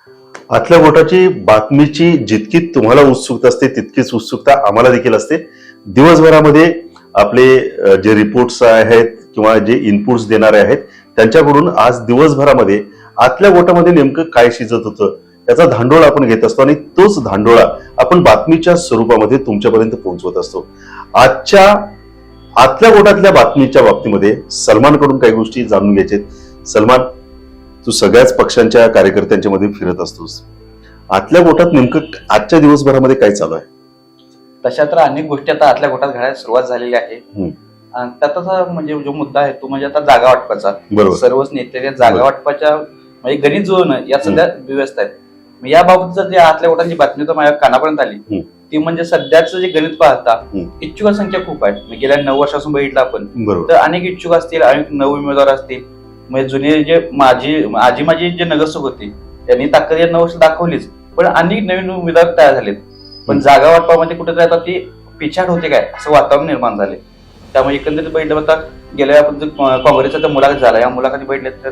आतल्या गोटाची बातमीची जितकी तुम्हाला उत्सुकता असते तितकीच उत्सुकता आम्हाला देखील असते. दिवसभरामध्ये आपले जे रिपोर्ट्स आहेत किंवा जे इनपुट्स देणारे आहेत त्यांच्याकडून आज दिवसभरामध्ये आतल्या गोटामध्ये नेमकं काय शिजत होतं याचा धांडोळा आपण घेत असतो आणि तोच धांडोळा आपण बातमीच्या स्वरूपामध्ये तुमच्यापर्यंत पोहोचवत असतो. आजच्या आतल्या गोटातल्या बातमीच्या बाबतीमध्ये सलमानकडून काही गोष्टी जाणून घ्यायचे. सलमान, तू सगळ्याच पक्षांच्या कार्यकर्त्यांच्या मध्ये फिरत असतोस. आतल्या गोटात नेमकं आजच्या दिवसभरामध्ये काय चालू आहे? तशा तर अनेक गोष्टी आता आतल्या गोटात घडायला सुरुवात झालेली आहे. आणि त्यातच म्हणजे जो मुद्दा आहे तो म्हणजे आता जागा वाटपाचा. सर्वच नेते जागा वाटपाच्या म्हणजे गणित जुळणं या सध्या व्यवस्था आहेत. याबाबत जे आतल्या गोटांची बातमी तर माझ्या कानापर्यंत आली ती म्हणजे सध्याचं जे गणित पाहता इच्छुक संख्या खूप आहे. गेल्या 9 वर्षापासून बघितलं आपण तर अनेक इच्छुक असतील, अनेक नव उमेदवार असतील. म्हणजे जुने जे माझी जे नगरसेवक होते त्यांनी ताकद या 9 वर्ष दाखवलीच, पण अनेक नवीन उमेदवार तयार झालेत. पण जागा वाटपामध्ये कुठेतरी आता ती पिछाड होते काय असं वातावरण निर्माण झाले. त्यामुळे एकंदरीत बघितलं आता गेल्या काँग्रेसचा मुलाखत झाला, या मुलाखती बघितल्या तर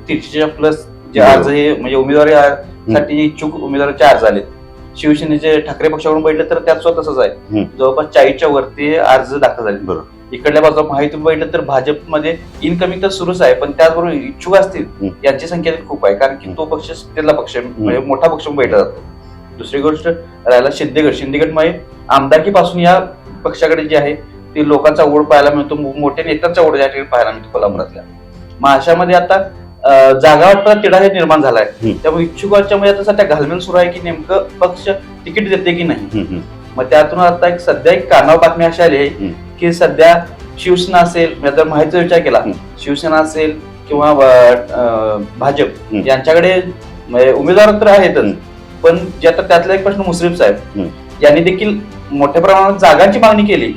300+ जे अर्ज हे म्हणजे उमेदवारीसाठी इच्छुक उमेदवारांचे अर्ज झालेत. शिवसेनेचे ठाकरे पक्षाकडून बघितलं तर त्यात स्वतः तसंच आहे, जवळपास 40च्या वरती अर्ज दाखल झाले. इकडल्या बाजूला माहिती बघितलं तर भाजपमध्ये इनकमिंग तर सुरूच आहे, पण त्याचबरोबर इच्छुक असतील यांची संख्या खूप आहे, कारण की तो पक्ष सत्तेतला पक्ष म्हणजे मोठा पक्ष भेटला जातो. दुसरी गोष्ट राहिला शिंदेगड मध्ये आमदारकीपासून या पक्षाकडे जे आहे ते लोकांचा ओढ पाहायला मिळतो, मोठ्या नेत्यांचा ओढ या ठिकाणी पाहायला मिळतो कोल्हापुरातल्या. मग अशामध्ये आता जागा वाटपाला तिढा हे निर्माण झालाय. त्यामुळे इच्छुकांच्या मध्ये आता सध्या घालमेल सुरू आहे की नेमकं पक्ष तिकीट देते की नाही. मग त्यातून आता सध्या एक कानावर बातमी अशी आली आहे की सध्या शिवसेना असेल, जर माहितीचा विचार केला, शिवसेना असेल किंवा भाजप यांच्याकडे उमेदवार तर आहेतच, पण जे आता त्यातला एक प्रश्न मुश्रीफ साहेब यांनी देखील मोठ्या प्रमाणात जागांची मागणी केली,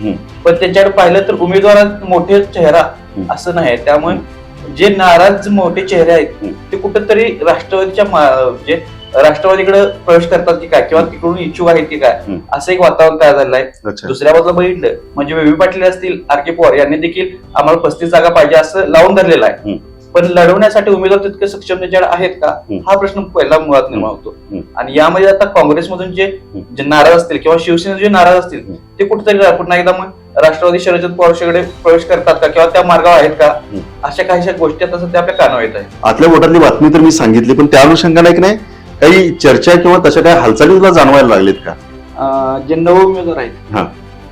पण त्यांच्याकडे पाहिलं तर उमेदवारात मोठे चेहरा असं नाही. त्यामुळे जे नाराज मोठे चेहरे आहेत ते कुठेतरी राष्ट्रवादीच्या राष्ट्रवादीकडे प्रवेश करतात की काय किंवा तिकडून इच्छुक आहेत की काय असं एक वातावरण तयार झालेलं आहे. दुसऱ्या बाजूला बघितलं म्हणजे विवी पाटील असतील, आर.के. पवार यांनी देखील आम्हाला 35 जागा पाहिजे असं लावून धरलेलं आहे. पण लढवण्यासाठी उमेदवार तितके सक्षम त्याच्याकडे आहेत का हा प्रश्न पहिला मुळात निर्माण होतो. आणि यामध्ये आता काँग्रेसमधून जे नाराज असतील किंवा शिवसेना जे नाराज असतील ते कुठेतरी पुन्हा एकदा मग राष्ट्रवादी शरद पवारकडे प्रवेश करतात का किंवा त्या मार्गावर आहेत का, अशा काहीशा गोष्टी आता सध्या आपल्या कानावर येत आहेत. आतल्या गोटातली बातमी तर मी सांगितली, पण त्या अनुषंगाने नाही काही चर्चा किंवा तशा काही हालचाली तुला जाणवायला लागलेत का? जे नव उमेदवार आहेत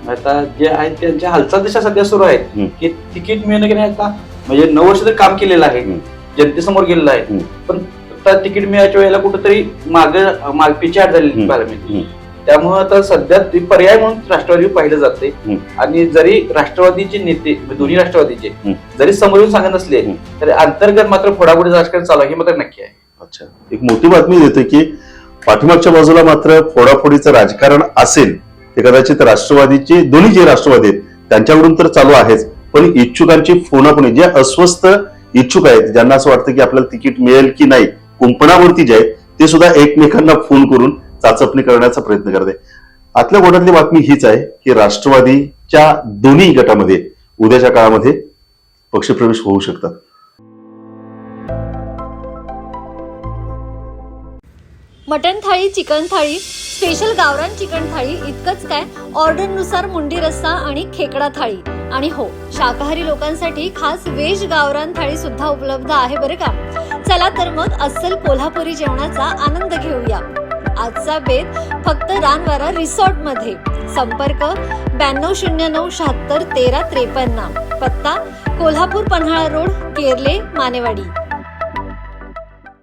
आता जे आहेत त्यांच्या हालचाल तशा सध्या सुरू आहेत की तिकीट मिळणं की नाही. आता म्हणजे 9 वर्ष तर काम केलेलं आहे, जनतेसमोर गेलेलं आहे, पण तिकीट मिळायच्या वेळेला कुठेतरी माग पिछाड झालेली पाहायला मिळते. त्यामुळे आता सध्या पर्याय म्हणून राष्ट्रवादी पाहिलं जाते. आणि जरी राष्ट्रवादीचे नेते दोन्ही राष्ट्रवादीचे जरी समोरून सांगत नसले तरी अंतर्गत मात्र फोडाफोडी राजकारण चालू आहे हे मात्र नक्की आहे. अच्छा, एक मोठी बातमी देते की पाठीमागच्या बाजूला मात्र फोडाफोडीचं राजकारण असेल ते कदाचित राष्ट्रवादीचे दोन्ही जे राष्ट्रवादी आहेत त्यांच्याकडून तर चालू आहेच, पण इच्छुकांची फोनाफोनी जे अस्वस्थ इच्छुक आहेत ज्यांना असं वाटतं की आपल्याला तिकीट मिळेल की नाही, कुंपणावरती जे आहेत ते सुद्धा एकमेकांना फोन करून चाचपणी करण्याचा प्रयत्न करते. आतल्या गोटातली बातमी हीच आहे की राष्ट्रवादीच्या दोन्ही गटामध्ये उद्याच्या काळामध्ये पक्षप्रवेश होऊ शकतात. मटन थाळी, चिकन थाळी, स्पेशल गावरान चिकन थाळी इतकंच काय, ऑर्डरनुसार मुंडी रस्सा आणि खेकडा थाळी. आणि हो, शाकाहारी लोकांसाठी खास व्हेज गावरान थाळी सुद्धा उपलब्ध आहे बरं का. चला तर मग अस्सल कोल्हापुरी जेवणाचा आनंद घेऊया. आजचा बेत फक्त रानवारा रिसॉर्ट मध्ये. संपर्क 9209761353. पत्ता कोल्हापूर पन्हाळा रोड, केरले, मानेवाडी.